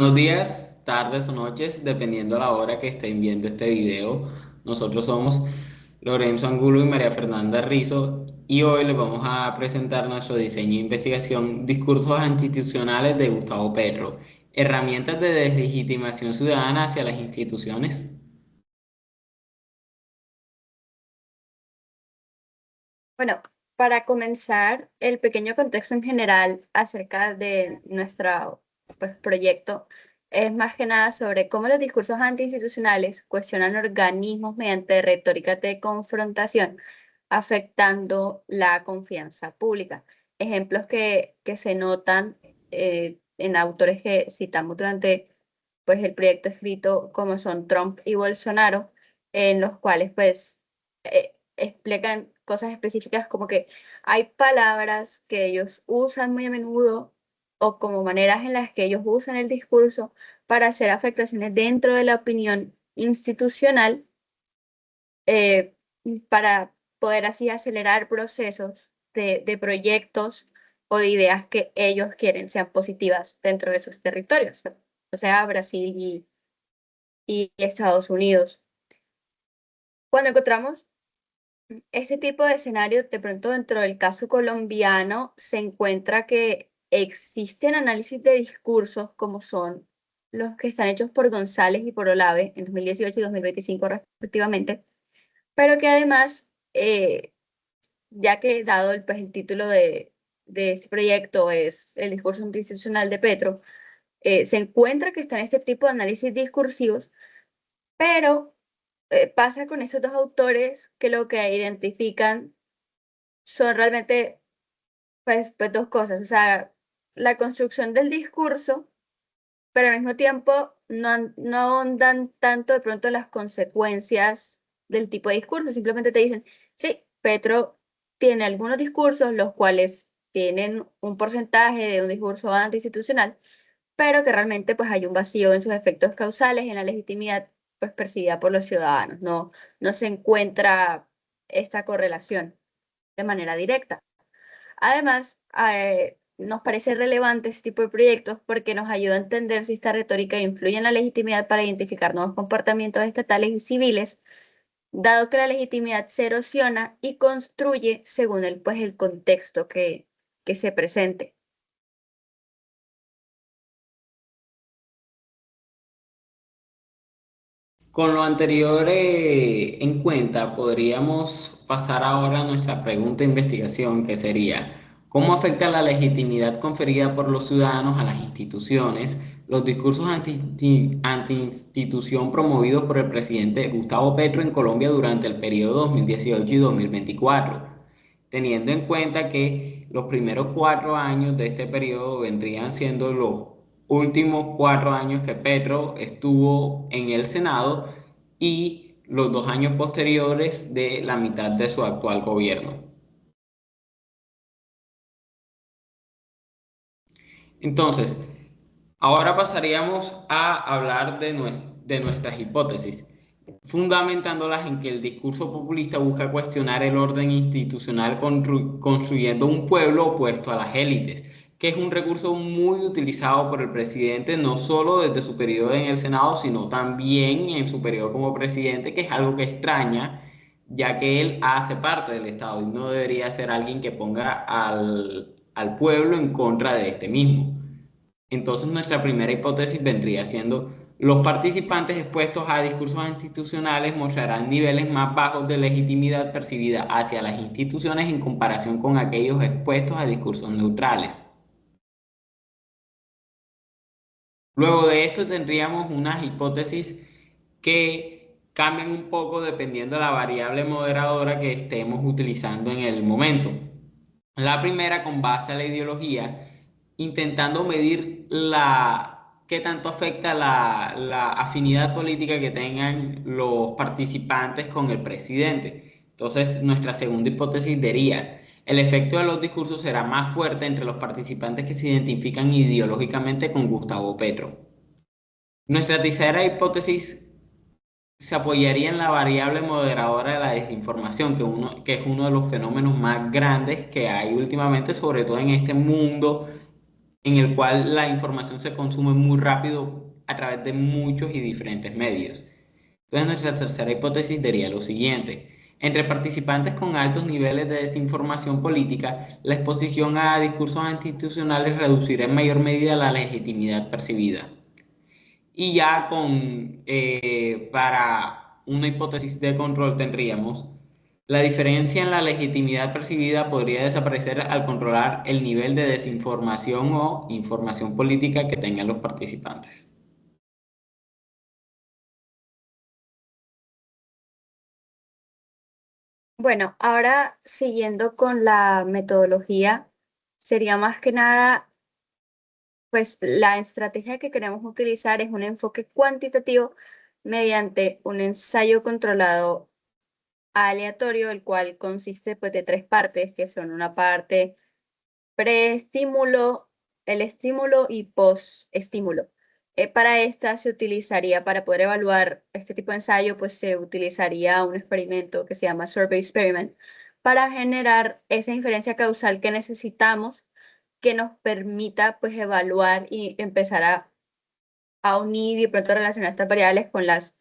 Buenos días, tardes o noches, dependiendo la hora que estén viendo este video. Nosotros somos Lorenzo Angulo y María Fernanda Rizo y hoy les vamos a presentar nuestro diseño e investigación Discursos antiinstitucionales de Gustavo Petro, herramientas de deslegitimación ciudadana hacia las instituciones. Bueno, para comenzar, el pequeño contexto en general acerca de nuestro proyecto es más que nada sobre cómo los discursos antiinstitucionales cuestionan organismos mediante retórica de confrontación, afectando la confianza pública. Ejemplos que se notan en autores que citamos durante el proyecto escrito, como son Trump y Bolsonaro, en los cuales explican cosas específicas como que hay palabras que ellos usan muy a menudo o como maneras en las que ellos usan el discurso para hacer afectaciones dentro de la opinión institucional, eh, para poder así acelerar procesos de proyectos o de ideas que ellos quieren sean positivas dentro de sus territorios, o sea, Brasil y Estados Unidos. Cuando encontramos este tipo de escenario, de pronto dentro del caso colombiano, se encuentra que existen análisis de discursos como son los que están hechos por González y por Olave en 2018 y 2025 respectivamente, pero que además, ya que dado el título de este proyecto es el discurso institucional de Petro, se encuentra que están este tipo de análisis discursivos, pero pasa con estos dos autores que lo que identifican son realmente dos cosas, o sea, la construcción del discurso, pero al mismo tiempo no ahondan tanto de pronto en las consecuencias del tipo de discurso, simplemente te dicen, sí, Petro tiene algunos discursos, los cuales tienen un porcentaje de un discurso antiinstitucional, pero que realmente pues hay un vacío en sus efectos causales, en la legitimidad pues percibida por los ciudadanos, no se encuentra esta correlación de manera directa. Además, nos parece relevante este tipo de proyectos porque nos ayuda a entender si esta retórica influye en la legitimidad para identificar nuevos comportamientos estatales y civiles, dado que la legitimidad se erosiona y construye según el contexto que se presente. Con lo anterior en cuenta, podríamos pasar ahora a nuestra pregunta de investigación, que sería, ¿cómo afecta la legitimidad conferida por los ciudadanos a las instituciones los discursos anti-institución promovidos por el presidente Gustavo Petro en Colombia durante el periodo 2018 y 2024? Teniendo en cuenta que los primeros 4 años de este periodo vendrían siendo los últimos 4 años que Petro estuvo en el Senado y los 2 años posteriores de la mitad de su actual gobierno. Entonces, ahora pasaríamos a hablar de nuestras hipótesis, fundamentándolas en que el discurso populista busca cuestionar el orden institucional construyendo un pueblo opuesto a las élites, que es un recurso muy utilizado por el presidente, no solo desde su periodo en el Senado, sino también en su periodo como presidente, que es algo que extraña, ya que él hace parte del Estado y no debería ser alguien que ponga al pueblo en contra de este mismo. Entonces nuestra primera hipótesis vendría siendo: los participantes expuestos a discursos institucionales mostrarán niveles más bajos de legitimidad percibida hacia las instituciones en comparación con aquellos expuestos a discursos neutrales. Luego de esto tendríamos unas hipótesis que cambian un poco dependiendo de la variable moderadora que estemos utilizando en el momento. La primera, con base a la ideología, intentando medir qué tanto afecta la afinidad política que tengan los participantes con el presidente. Entonces, nuestra segunda hipótesis diría: el efecto de los discursos será más fuerte entre los participantes que se identifican ideológicamente con Gustavo Petro. Nuestra tercera hipótesis se apoyaría en la variable moderadora de la desinformación, que es uno de los fenómenos más grandes que hay últimamente, sobre todo en este mundo en el cual la información se consume muy rápido a través de muchos y diferentes medios. Entonces, nuestra tercera hipótesis diría lo siguiente. Entre participantes con altos niveles de desinformación política, la exposición a discursos antiinstitucionales reducirá en mayor medida la legitimidad percibida. Y ya para una hipótesis de control tendríamos la diferencia en la legitimidad percibida podría desaparecer al controlar el nivel de desinformación o información política que tengan los participantes. Bueno, ahora siguiendo con la metodología, sería más que nada, pues la estrategia que queremos utilizar es un enfoque cuantitativo mediante un ensayo controlado aleatorio, el cual consiste pues de tres partes, que son una parte preestímulo, el estímulo y posestímulo. Para esta se utilizaría, para poder evaluar este tipo de ensayo, pues se utilizaría un experimento que se llama Survey Experiment para generar esa inferencia causal que necesitamos que nos permita pues evaluar y empezar a unir y pronto relacionar estas variables con las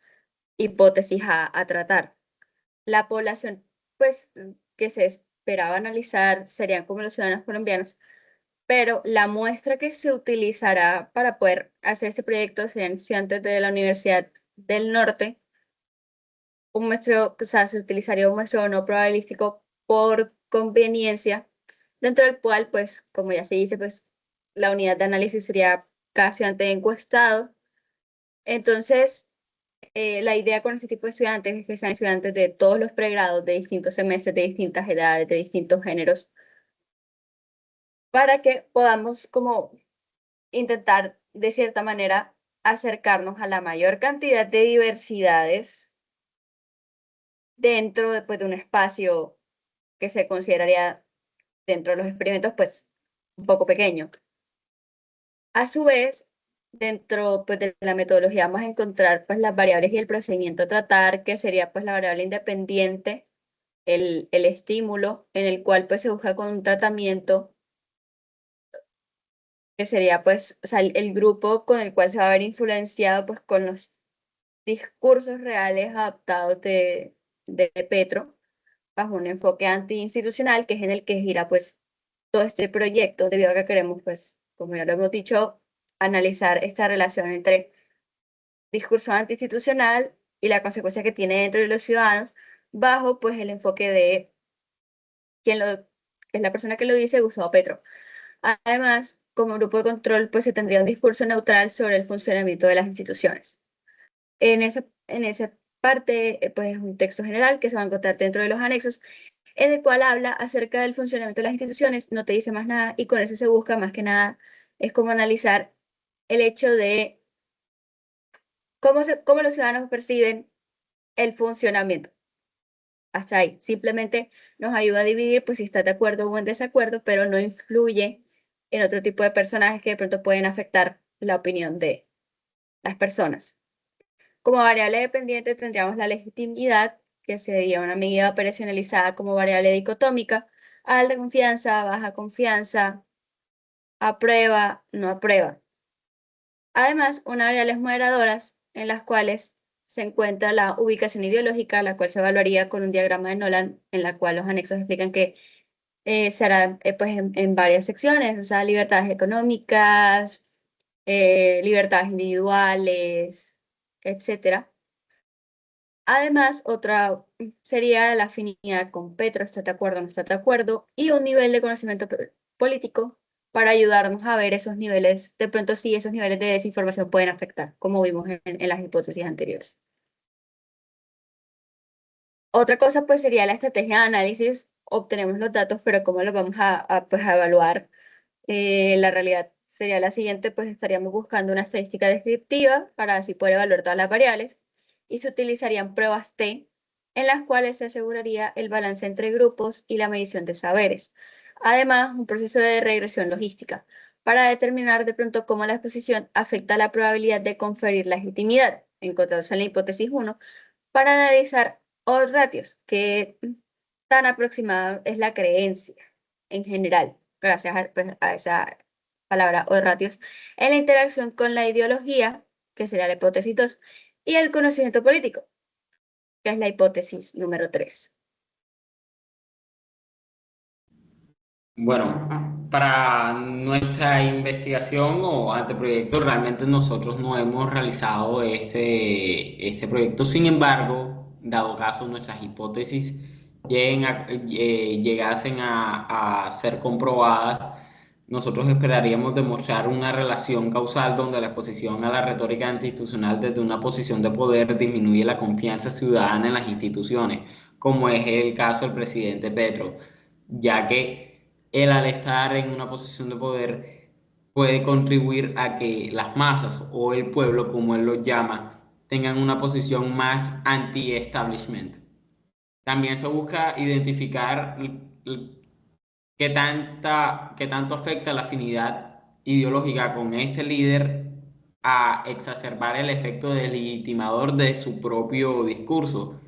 hipótesis a tratar. La población pues que se esperaba analizar serían como los ciudadanos colombianos, pero la muestra que se utilizará para poder hacer este proyecto serían estudiantes de la Universidad del Norte. Un muestreo, o sea, se utilizaría un muestreo no probabilístico por conveniencia, dentro del cual, pues, como ya se dice, pues, la unidad de análisis sería cada estudiante encuestado. Entonces, la idea con este tipo de estudiantes es que sean estudiantes de todos los pregrados, de distintos semestres, de distintas edades, de distintos géneros, para que podamos como intentar de cierta manera acercarnos a la mayor cantidad de diversidades dentro de, pues, de un espacio que se consideraría dentro de los experimentos pues un poco pequeño. A su vez, dentro pues, de la metodología vamos a encontrar pues las variables y el procedimiento a tratar, que sería pues la variable independiente, el estímulo, en el cual pues se busca con un tratamiento que sería pues, o sea, el grupo con el cual se va a ver influenciado pues con los discursos reales adaptados de Petro, bajo un enfoque antiinstitucional, que es en el que gira pues todo este proyecto, debido a que queremos pues, como ya lo hemos dicho, analizar esta relación entre discurso antiinstitucional y la consecuencia que tiene dentro de los ciudadanos, bajo pues el enfoque de quien lo, que es la persona que lo dice, Gustavo Petro. Además, como grupo de control, pues se tendría un discurso neutral sobre el funcionamiento de las instituciones. En esa parte, pues es un texto general que se va a encontrar dentro de los anexos, en el cual habla acerca del funcionamiento de las instituciones, no te dice más nada, y con eso se busca más que nada, es como analizar el hecho de cómo los ciudadanos perciben el funcionamiento. Hasta ahí. Simplemente nos ayuda a dividir, pues si estás de acuerdo o en desacuerdo, pero no influye en otro tipo de personajes que de pronto pueden afectar la opinión de las personas. Como variable dependiente tendríamos la legitimidad, que sería una medida operacionalizada como variable dicotómica: alta confianza, baja confianza, aprueba, no aprueba. Además, unas variables moderadoras en las cuales se encuentra la ubicación ideológica, la cual se evaluaría con un diagrama de Nolan, en la cual los anexos explican que se hará pues, en varias secciones, o sea, libertades económicas, libertades individuales, etcétera. Además, otra sería la afinidad con Petro, ¿está de acuerdo o no está de acuerdo? Y un nivel de conocimiento político para ayudarnos a ver esos niveles, de pronto sí, esos niveles de desinformación pueden afectar, como vimos en las hipótesis anteriores. Otra cosa pues sería la estrategia de análisis. Obtenemos los datos, pero ¿cómo los vamos pues, a evaluar? La realidad sería la siguiente, pues estaríamos buscando una estadística descriptiva para así poder evaluar todas las variables, y se utilizarían pruebas T, en las cuales se aseguraría el balance entre grupos y la medición de saberes. Además, un proceso de regresión logística para determinar de pronto cómo la exposición afecta la probabilidad de conferir legitimidad, encontrados en la hipótesis 1, para analizar odds ratios, que tan aproximada es la creencia en general, gracias a, pues, a esa palabra o ratios en la interacción con la ideología, que sería la hipótesis 2, y el conocimiento político, que es la hipótesis número 3. Bueno, para nuestra investigación o anteproyecto, realmente nosotros no hemos realizado este proyecto. Sin embargo, dado caso nuestras hipótesis llegasen a ser comprobadas, nosotros esperaríamos demostrar una relación causal donde la exposición a la retórica institucional desde una posición de poder disminuye la confianza ciudadana en las instituciones, como es el caso del presidente Petro, ya que él, al estar en una posición de poder, puede contribuir a que las masas o el pueblo, como él lo llama, tengan una posición más anti-establishment. También se busca identificar qué tanto afecta la afinidad ideológica con este líder a exacerbar el efecto deslegitimador de su propio discurso.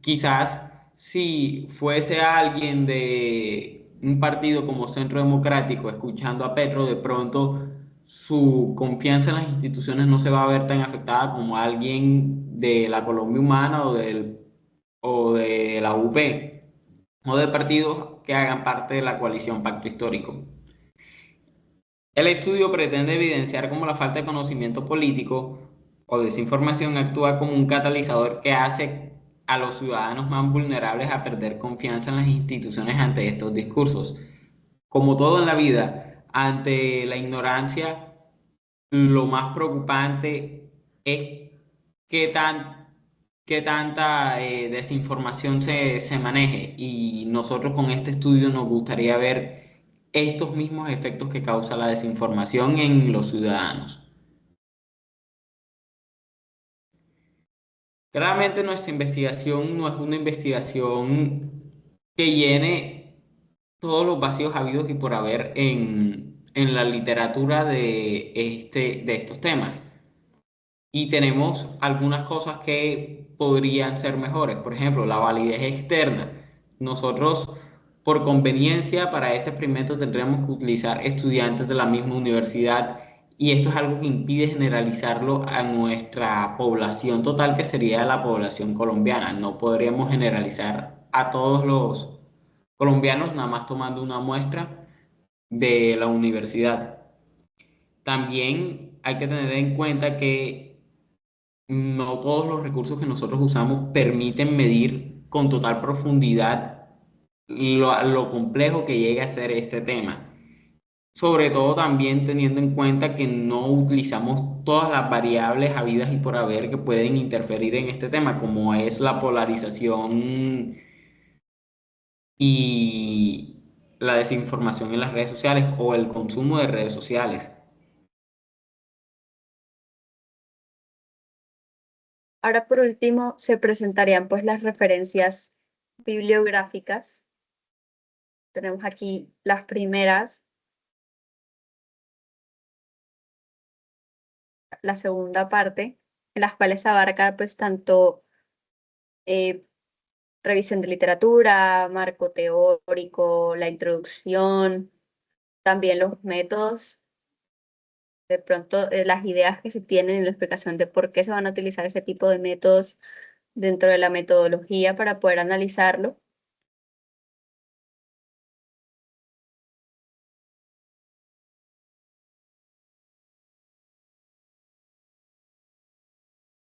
Quizás si fuese alguien de un partido como Centro Democrático escuchando a Petro, de pronto su confianza en las instituciones no se va a ver tan afectada como alguien de la Colombia Humana o de la UP o de partidos que hagan parte de la coalición Pacto Histórico. El estudio pretende evidenciar cómo la falta de conocimiento político o desinformación actúa como un catalizador que hace a los ciudadanos más vulnerables a perder confianza en las instituciones ante estos discursos. Como todo en la vida, ante la ignorancia, lo más preocupante es qué tan, qué tanta desinformación se maneje. Y nosotros con este estudio nos gustaría ver estos mismos efectos que causa la desinformación en los ciudadanos. Claramente nuestra investigación no es una investigación que llene todos los vacíos habidos y por haber en la literatura de estos temas. Y tenemos algunas cosas que podrían ser mejores. Por ejemplo, la validez externa. Nosotros, por conveniencia, para este experimento tendríamos que utilizar estudiantes de la misma universidad y esto es algo que impide generalizarlo a nuestra población total, que sería la población colombiana. No podríamos generalizar a todos los colombianos nada más tomando una muestra de la universidad. También hay que tener en cuenta que no todos los recursos que nosotros usamos permiten medir con total profundidad lo complejo que llega a ser este tema. Sobre todo también teniendo en cuenta que no utilizamos todas las variables habidas y por haber que pueden interferir en este tema, como es la polarización y la desinformación en las redes sociales o el consumo de redes sociales. Ahora, por último, se presentarían pues las referencias bibliográficas. Tenemos aquí las primeras, la segunda parte, en las cuales abarca pues tanto eh, revisión de literatura, marco teórico, la introducción, también los métodos, de pronto las ideas que se tienen en la explicación de por qué se van a utilizar ese tipo de métodos dentro de la metodología para poder analizarlo.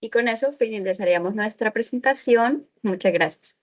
Y con eso finalizaríamos nuestra presentación. Muchas gracias.